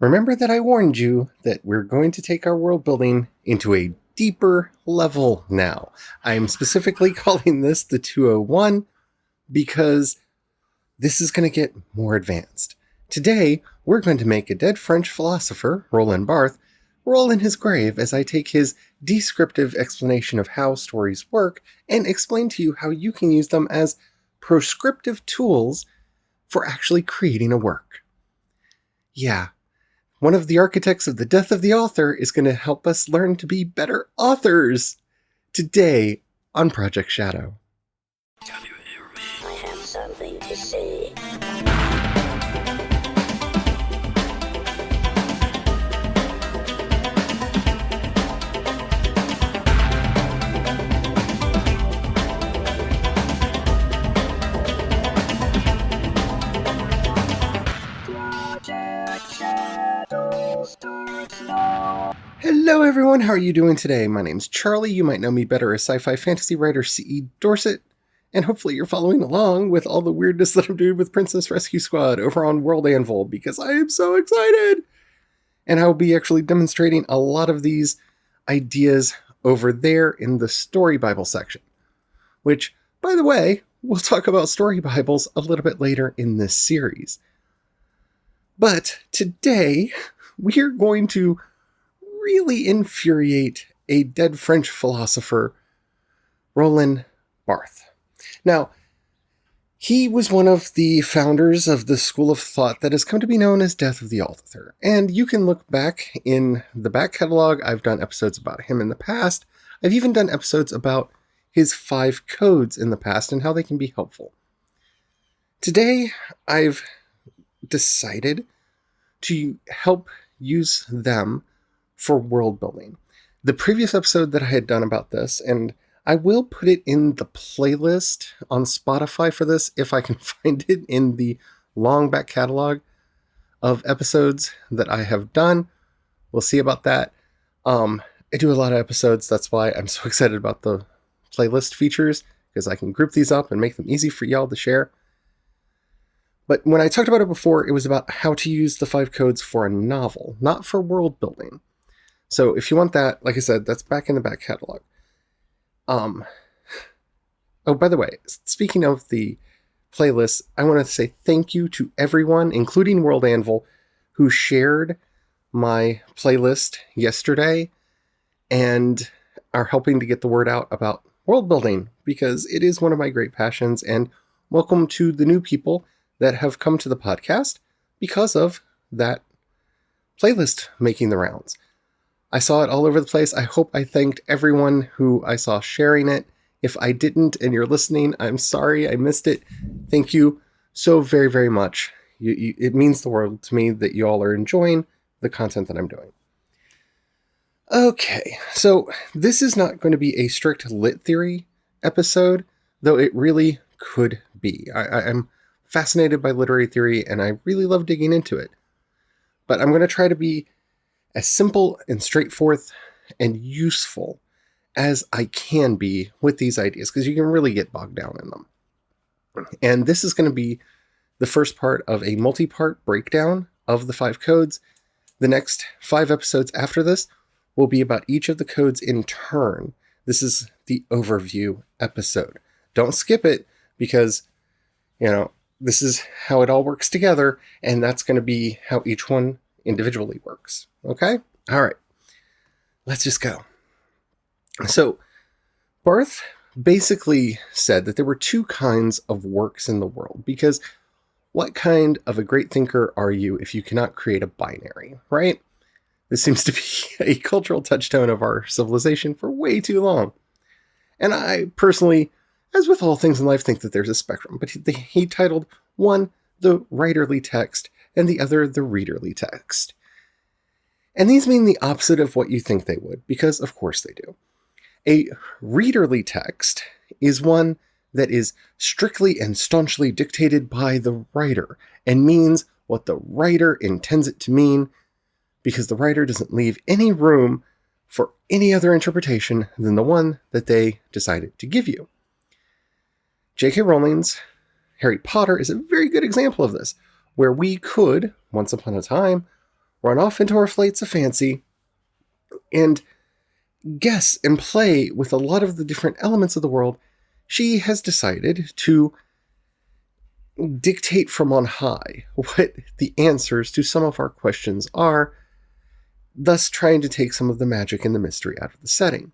Remember that I warned you that we're going to take our world building into a deeper level now. I am specifically calling this the 201 because this is going to get more advanced. Today, we're going to make a dead French philosopher, Roland Barthes, roll in his grave as I take his descriptive explanation of how stories work and explain to you how you can use them as proscriptive tools for actually creating a work. Yeah, one of the architects of the death of the author is going to help us learn to be better authors today on Project Shadow. Can you hear me? I have something to say. Hello everyone, how are you doing today? My name's Charlie. You might know me better as sci-fi fantasy writer C.E. Dorset, and hopefully you're following along with all the weirdness that I'm doing with Princess Rescue Squad over on World Anvil, because I am so excited! And I'll be actually demonstrating a lot of these ideas over there in the Story Bible section, which, by the way, we'll talk about Story Bibles a little bit later in this series. But today, we're going to really infuriate a dead French philosopher, Roland Barthes. Now, he was one of the founders of the school of thought that has come to be known as Death of the Author. And you can look back in the back catalog. I've done episodes about him in the past. I've even done episodes about his 5 codes in the past and how they can be helpful. Today, I've decided to help use them for world building. The previous episode that I had done about this, and I will put it in the playlist on Spotify for this if I can find it in the long back catalog of episodes that I have done. We'll see about that. I do a lot of episodes. That's why I'm so excited about the playlist features, because I can group these up and make them easy for y'all to share. But when I talked about it before, it was about how to use the 5 codes for a novel, not for world building. So if you want that, like I said, that's back in the back catalog. Oh, by the way, speaking of the playlist, I want to say thank you to everyone, including World Anvil, who shared my playlist yesterday and are helping to get the word out about world building, because it is one of my great passions. And welcome to the new people that have come to the podcast because of that playlist making the rounds. I saw it all over the place. I hope I thanked everyone who I saw sharing it. If I didn't and you're listening, I'm sorry I missed it. Thank you so very, very much. It means the world to me that you all are enjoying the content that I'm doing. Okay, so this is not going to be a strict lit theory episode, though it really could be. I'm fascinated by literary theory and I really love digging into it. But I'm going to try to be as simple and straightforward and useful as I can be with these ideas, because you can really get bogged down in them. And this is going to be the first part of a multi-part breakdown of the 5 codes. The next 5 episodes after this will be about each of the codes in turn. This is the overview episode. Don't skip it, because, this is how it all works together, and that's going to be how each one individually works. Okay? All right. Let's just go. So, Barthes basically said that there were 2 kinds of works in the world, because what kind of a great thinker are you if you cannot create a binary, right? This seems to be a cultural touchstone of our civilization for way too long. And I personally, as with all things in life, think that there's a spectrum, but he titled one the writerly text and the other the readerly text. And these mean the opposite of what you think they would, because of course they do. A readerly text is one that is strictly and staunchly dictated by the writer and means what the writer intends it to mean, because the writer doesn't leave any room for any other interpretation than the one that they decided to give you. J.K. Rowling's Harry Potter is a very good example of this, where we could, once upon a time, run off into our flights of fancy and guess and play with a lot of the different elements of the world, she has decided to dictate from on high what the answers to some of our questions are, thus trying to take some of the magic and the mystery out of the setting.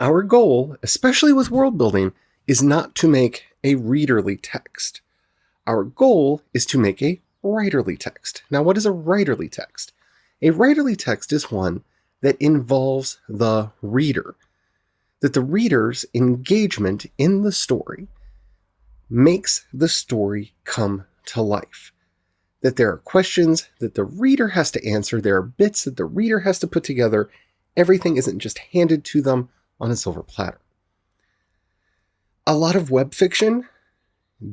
Our goal, especially with world building, is not to make a readerly text. Our goal is to make a writerly text. Now, what is a writerly text? A writerly text is one that involves the reader, that the reader's engagement in the story makes the story come to life. That there are questions that the reader has to answer, there are bits that the reader has to put together. Everything isn't just handed to them on a silver platter. A lot of web fiction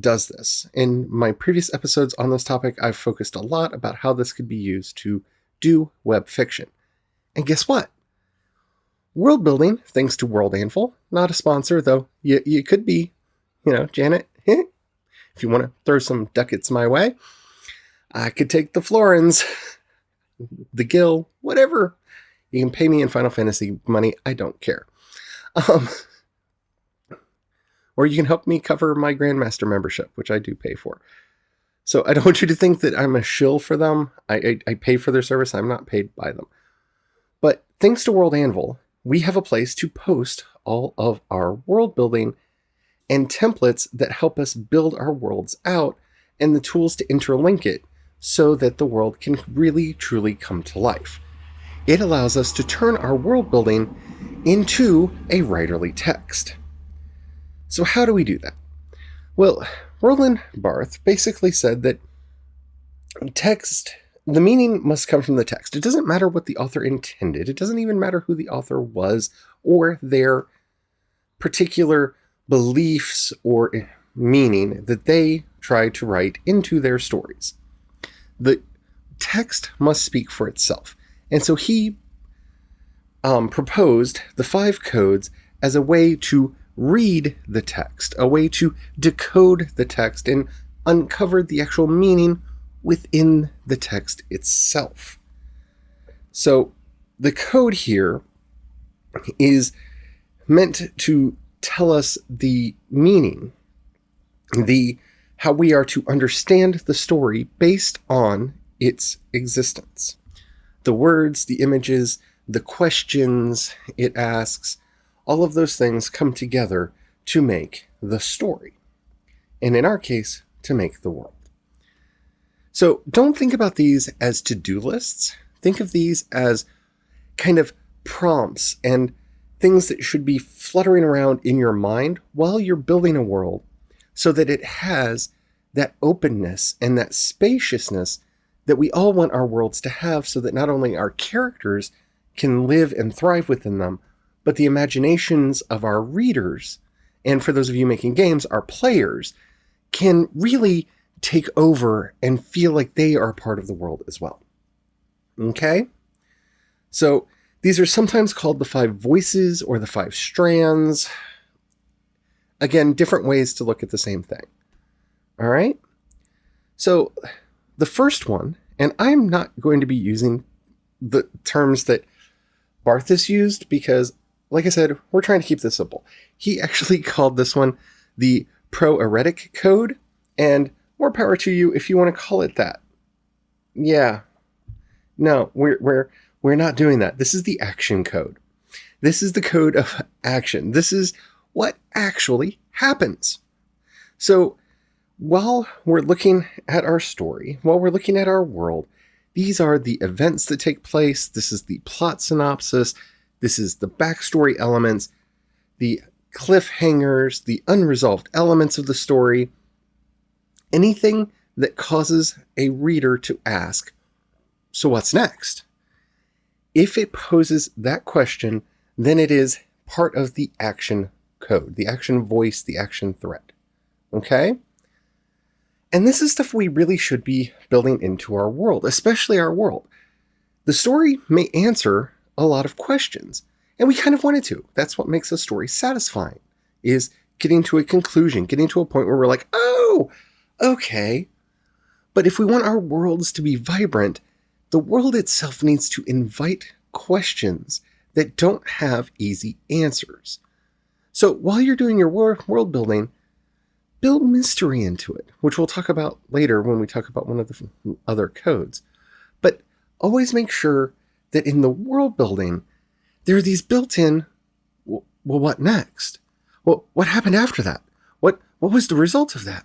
does this. In my previous episodes on this topic, I've focused a lot about how this could be used to do web fiction. And guess what? World building, thanks to World Anvil, not a sponsor, though you could be, Janet, if you want to throw some ducats my way, I could take the florins, the gill, whatever. You can pay me in Final Fantasy money. I don't care. Or you can help me cover my Grandmaster membership, which I do pay for. So I don't want you to think that I'm a shill for them. I pay for their service. I'm not paid by them. But thanks to World Anvil, we have a place to post all of our world building and templates that help us build our worlds out and the tools to interlink it so that the world can really, truly come to life. It allows us to turn our world building into a writerly text. So how do we do that? Well, Roland Barthes basically said that the meaning must come from the text. It doesn't matter what the author intended. It doesn't even matter who the author was or their particular beliefs or meaning that they tried to write into their stories. The text must speak for itself. And so he proposed the 5 codes as a way to read the text, a way to decode the text and uncover the actual meaning within the text itself. So the code here is meant to tell us the meaning, how we are to understand the story based on its existence. The words, the images, the questions it asks, all of those things come together to make the story. And in our case, to make the world. So don't think about these as to-do lists. Think of these as kind of prompts and things that should be fluttering around in your mind while you're building a world so that it has that openness and that spaciousness that we all want our worlds to have so that not only our characters can live and thrive within them, but the imaginations of our readers, and for those of you making games, our players, can really take over and feel like they are part of the world as well. Okay? So these are sometimes called the 5 voices or the 5 strands. Again, different ways to look at the same thing. All right? So the first one, and I'm not going to be using the terms that Barthes used because, like I said, we're trying to keep this simple. He actually called this one the Proeretic Code, and more power to you if you want to call it that. Yeah. No, we're not doing that. This is the action code. This is the code of action. This is what actually happens. So while we're looking at our story, while we're looking at our world, these are the events that take place. This is the plot synopsis. This is the backstory elements, the cliffhangers, the unresolved elements of the story. Anything that causes a reader to ask, so what's next? If it poses that question, then it is part of the action code, the action voice, the action thread. Okay? And this is stuff we really should be building into our world, especially our world. The story may answer a lot of questions, and we kind of want it to. That's what makes a story satisfying, is getting to a conclusion, getting to a point where we're like, oh, okay. But if we want our worlds to be vibrant, The world itself needs to invite questions that don't have easy answers. So while you're doing your world building, build mystery into it, which we'll talk about later when we talk about one of the other codes. But always make sure that in the world building, there are these built-in, well, what next? Well, what happened after that? What was the result of that?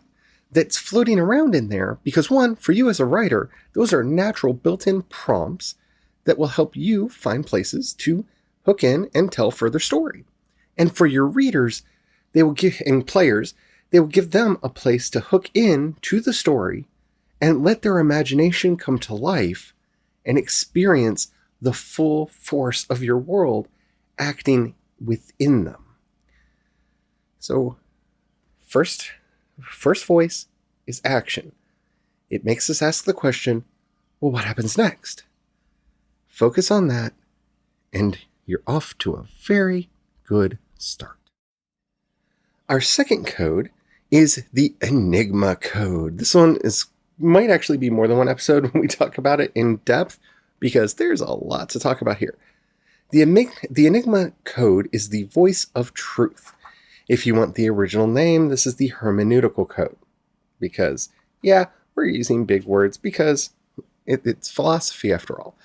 That's floating around in there, because one, for you as a writer, those are natural built-in prompts that will help you find places to hook in and tell further story. And for your readers, and players, they will give them a place to hook in to the story and let their imagination come to life and experience the full force of your world acting within them. So, first voice is action. It makes us ask the question, well, what happens next? Focus on that, and you're off to a very good start. Our second code is the Enigma code. This one might actually be more than one episode when we talk about it in depth, because there's a lot to talk about here. The Enigma code is the voice of truth. If you want the original name, this is the hermeneutical code. Because, yeah, we're using big words because it's philosophy after all.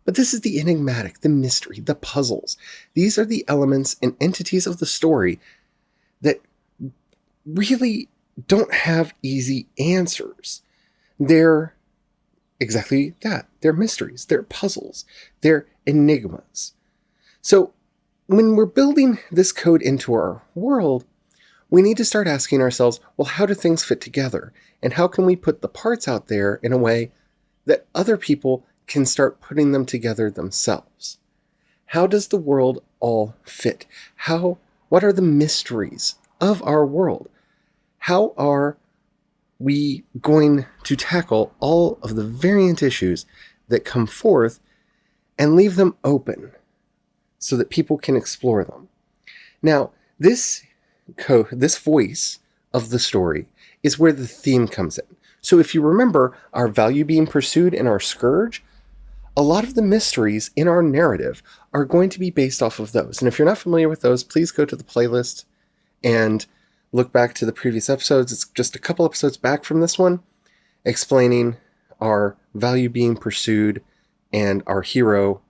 But this is the enigmatic, the mystery, the puzzles. These are the elements and entities of the story that really don't have easy answers. They're exactly that. They're mysteries. They're puzzles. They're enigmas. So when we're building this code into our world, we need to start asking ourselves, well, how do things fit together? And how can we put the parts out there in a way that other people can start putting them together themselves? How does the world all fit? What are the mysteries of our world? How are we going to tackle all of the variant issues that come forth and leave them open so that people can explore them? Now, this voice of the story is where the theme comes in. So if you remember our value being pursued and our scourge, a lot of the mysteries in our narrative are going to be based off of those. And if you're not familiar with those, please go to the playlist and look back to the previous episodes. It's just a couple episodes back from this one, explaining our value being pursued and our hero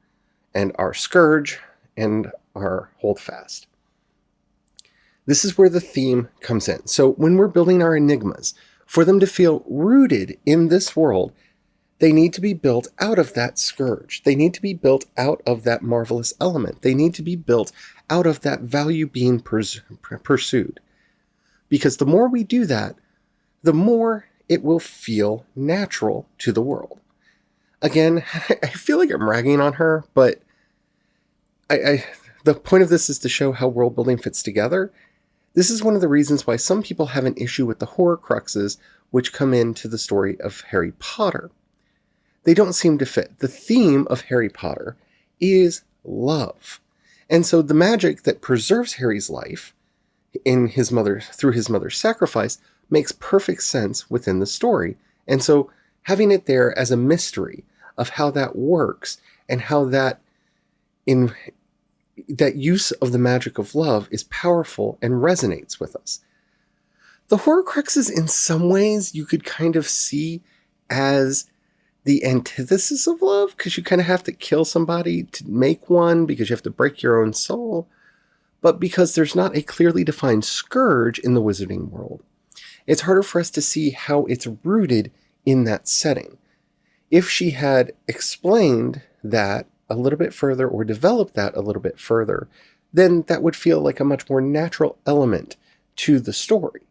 and our scourge and our holdfast. This is where the theme comes in. So when we're building our enigmas, for them to feel rooted in this world, they need to be built out of that scourge. They need to be built out of that marvelous element. They need to be built out of that value being pursued. Because the more we do that, the more it will feel natural to the world. Again, I feel like I'm ragging on her, but the point of this is to show how world building fits together. This is one of the reasons why some people have an issue with the Horcruxes which come into the story of Harry Potter. They don't seem to fit. The theme of Harry Potter is love. And so the magic that preserves Harry's life through his mother's sacrifice makes perfect sense within the story. And so having it there as a mystery of how that works and how that use of the magic of love is powerful and resonates with us. The Horcruxes, in some ways, you could kind of see as the antithesis of love, because you kind of have to kill somebody to make one, because you have to break your own soul. But because there's not a clearly defined scourge in the wizarding world, it's harder for us to see how it's rooted in that setting. If she had explained that a little bit further or developed that a little bit further, then that would feel like a much more natural element to the story.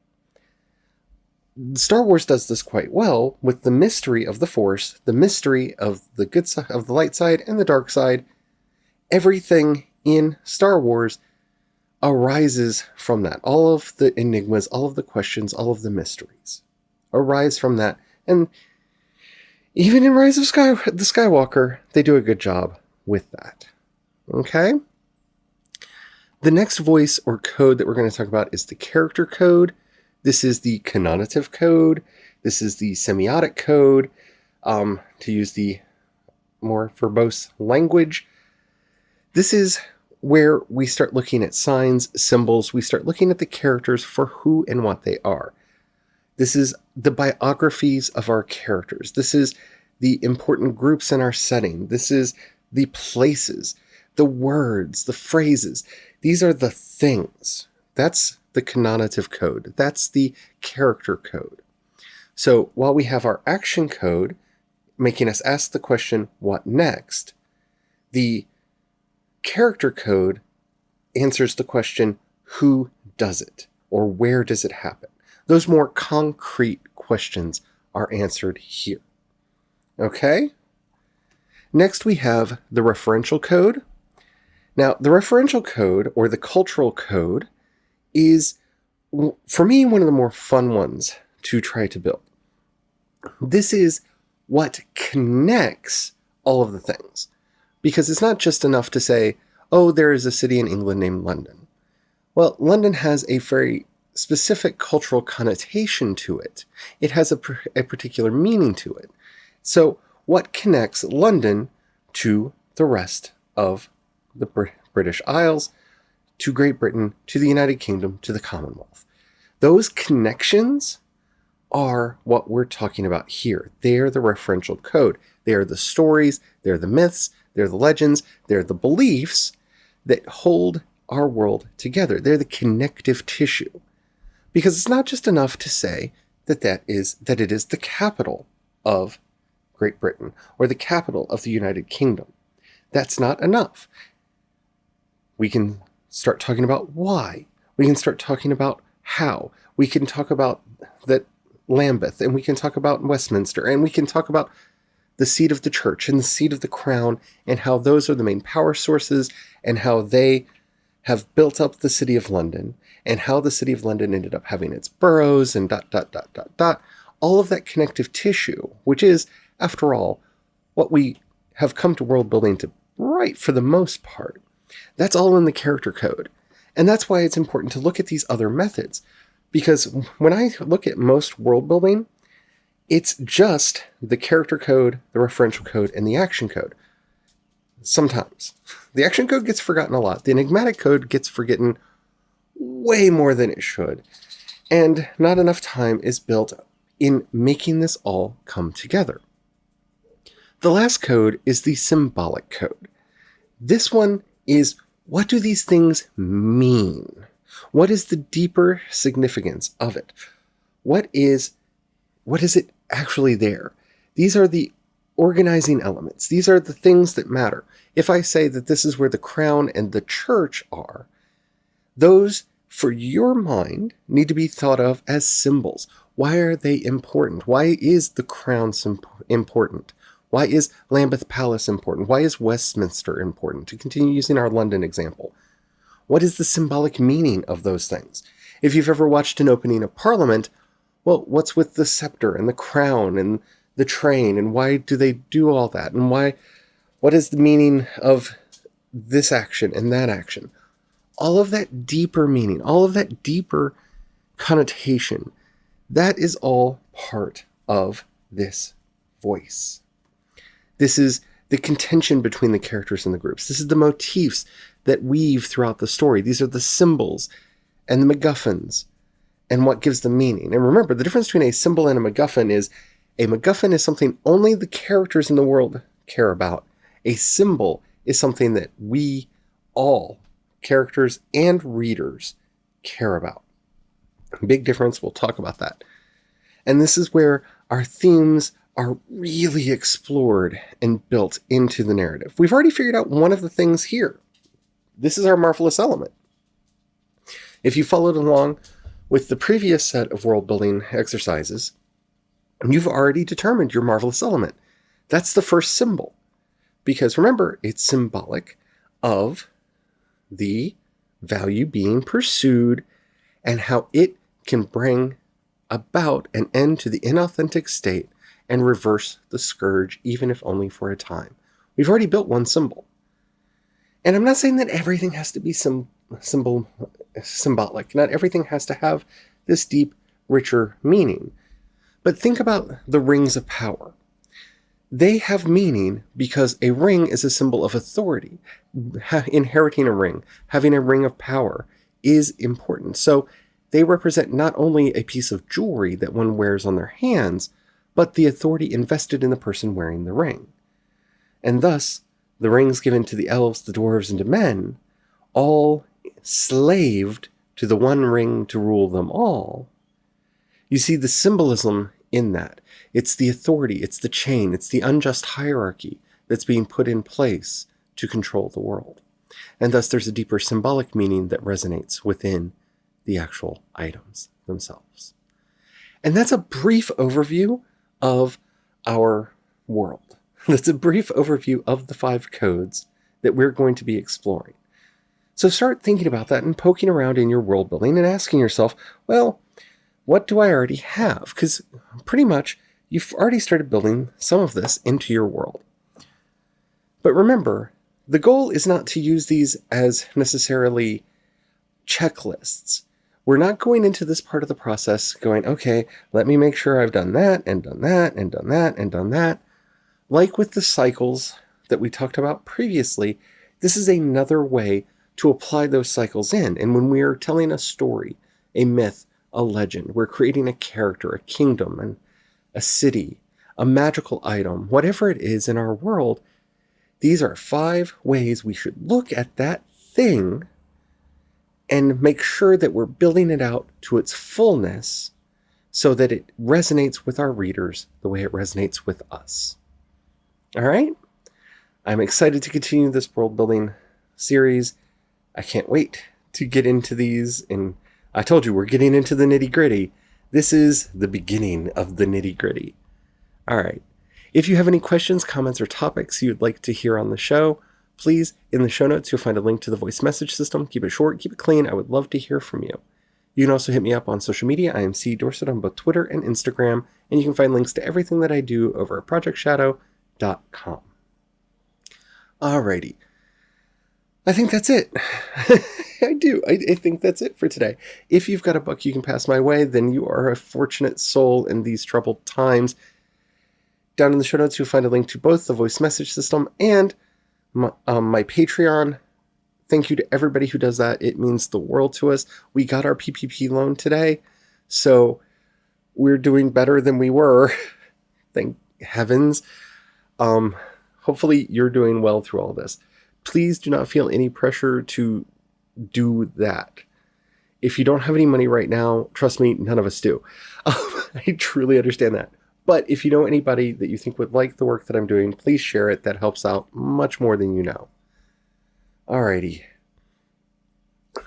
Star Wars does this quite well with the mystery of the Force, the mystery of the good side, of the light side and the dark side. Everything in Star Wars arises from that. All of the enigmas, all of the questions, all of the mysteries arise from that. And even in Rise of the Skywalker, they do a good job with that. Okay? The next voice or code that we're going to talk about is the character code. This is the connotative code. This is the semiotic code, to use the more verbose language. This is where we start looking at signs, symbols. We start looking at the characters for who and what they are. This is the biographies of our characters. This is the important groups in our setting. This is the places, the words, the phrases. These are the things. That's the connotative code. That's the character code. So while we have our action code making us ask the question, what next? The character code answers the question, who does it? Or where does it happen? Those more concrete questions are answered here. Okay? Next we have the referential code. Now, the referential code, or the cultural code, is, for me, one of the more fun ones to try to build. This is what connects all of the things. Because it's not just enough to say, oh, there is a city in England named London. Well, London has a very specific cultural connotation to it. It has a particular meaning to it. So what connects London to the rest of the British Isles, to Great Britain, to the United Kingdom, to the Commonwealth? Those connections are what we're talking about here. They're the referential code. They are the stories, they're the myths, they're the legends, they're the beliefs that hold our world together. They're the connective tissue. Because it's not just enough to say that it is the capital of Great Britain or the capital of the United Kingdom. That's not enough. We can start talking about why. We can start talking about how. We can talk about that Lambeth, and we can talk about Westminster, and we can talk about the seat of the church and the seat of the crown, and how those are the main power sources, and how they have built up the city of London, and how the city of London ended up having its boroughs, and ... All of that connective tissue, which is, after all, what we have come to world building to write for the most part. That's all in the character code. And that's why it's important to look at these other methods. Because when I look at most world building, it's just the character code, the referential code, and the action code. Sometimes. The action code gets forgotten a lot. The enigmatic code gets forgotten way more than it should. And not enough time is built in making this all come together. The last code is the symbolic code. This one is, what do these things mean? What is the deeper significance of it? What is it actually there? These are the organizing elements. These are the things that matter. If I say that this is where the crown and the church are, those, for your mind, need to be thought of as symbols. Why are they important? Why is the crown important? Why is Lambeth Palace important? Why is Westminster important? To continue using our London example. What is the symbolic meaning of those things? If you've ever watched an opening of Parliament, well, what's with the scepter and the crown and the train, and why do they do all that? And what is the meaning of this action and that action? All of that deeper meaning, all of that deeper connotation, that is all part of this voice. This is the contention between the characters and the groups. This is the motifs that weave throughout the story. These are the symbols and the MacGuffins and what gives them meaning. And remember, the difference between a symbol and a MacGuffin is something only the characters in the world care about. A symbol is something that we all, characters and readers, care about. Big difference, we'll talk about that. And this is where our themes are really explored and built into the narrative. We've already figured out one of the things here. This is our marvelous element. If you followed along with the previous set of world building exercises, you've already determined your marvelous element. That's the first symbol. Because remember, it's symbolic of the value being pursued and how it can bring about an end to the inauthentic state and reverse the scourge, even if only for a time. We've already built one symbol. And I'm not saying that everything has to be symbolic. Not everything has to have this deep, richer meaning. But think about the rings of power. They have meaning because a ring is a symbol of authority. Inheriting a ring, having a ring of power is important. So they represent not only a piece of jewelry that one wears on their hands, but the authority invested in the person wearing the ring. And thus, the rings given to the elves, the dwarves, and to men, all slaved to the one ring to rule them all. You see the symbolism in that. It's the authority, it's the chain, it's the unjust hierarchy that's being put in place to control the world. And thus there's a deeper symbolic meaning that resonates within the actual items themselves. And that's a brief overview of our world. That's a brief overview of the 5 codes that we're going to be exploring. So start thinking about that and poking around in your world building and asking yourself, well, what do I already have? Because pretty much you've already started building some of this into your world. But remember, the goal is not to use these as necessarily checklists. We're not going into this part of the process going, okay, let me make sure I've done that and done that and done that and done that. Like with the cycles that we talked about previously, this is another way to apply those cycles in. And when we are telling a story, a myth, a legend, we're creating a character, a kingdom, and a city, a magical item, whatever it is in our world, these are 5 ways we should look at that thing and make sure that we're building it out to its fullness so that it resonates with our readers the way it resonates with us. All right? I'm excited to continue this world building series. I can't wait to get into these. And I told you, we're getting into the nitty gritty. This is the beginning of the nitty gritty. All right. If you have any questions, comments, or topics you'd like to hear on the show, please, in the show notes, you'll find a link to the voice message system. Keep it short, keep it clean. I would love to hear from you. You can also hit me up on social media. I am C. Dorset on both Twitter and Instagram, and you can find links to everything that I do over at projectshadow.com. Alrighty. I think that's it. I do. I think that's it for today. If you've got a buck you can pass my way, then you are a fortunate soul in these troubled times. Down in the show notes, you'll find a link to both the voice message system and my Patreon. Thank you to everybody who does that. It means the world to us. We got our PPP loan today, so we're doing better than we were. Thank heavens. Hopefully you're doing well through all this. Please do not feel any pressure to do that. If you don't have any money right now, trust me, none of us do. I truly understand that. But if you know anybody that you think would like the work that I'm doing, please share it. That helps out much more than you know. Alrighty.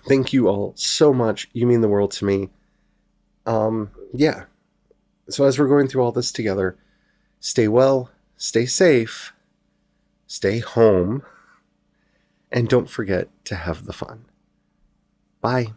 Thank you all so much. You mean the world to me. Yeah. So as we're going through all this together, stay well, stay safe, stay home, and don't forget to have the fun. Bye.